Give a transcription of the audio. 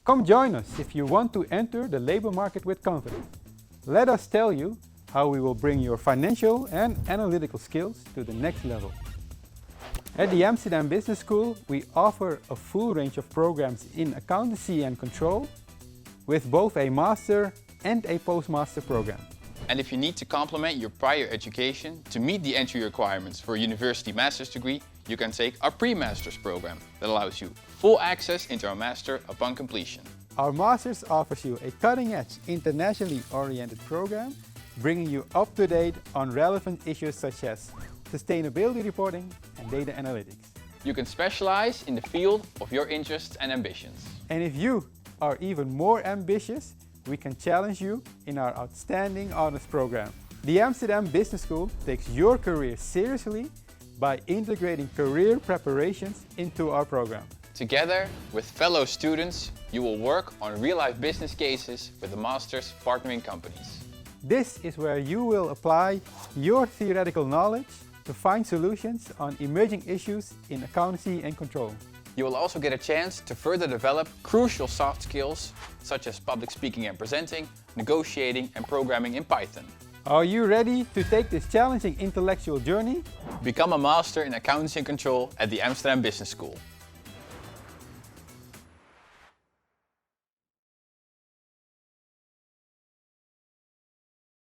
Come join us if you want to enter the labor market with confidence. Let us tell you how we will bring your financial and analytical skills to the next level. At the Amsterdam Business School, we offer a full range of programs in Accountancy and Control, with both a master and a postmaster program. And if you need to complement your prior education to meet the entry requirements for a university master's degree, you can take our pre-master's program that allows you full access into our master upon completion. Our master's offers you a cutting-edge, internationally oriented program, bringing you up to date on relevant issues such as sustainability reporting and data analytics. You can specialize in the field of your interests and ambitions. And if you are even more ambitious, we can challenge you in our outstanding honors program. The Amsterdam Business School takes your career seriously by integrating career preparations into our program. Together with fellow students, you will work on real-life business cases with the master's partnering companies. This is where you will apply your theoretical knowledge to find solutions on emerging issues in accountancy and control. You will also get a chance to further develop crucial soft skills such as public speaking and presenting, negotiating and programming in Python. Are you ready to take this challenging intellectual journey? Become a master in Accountancy and Control at the Amsterdam Business School.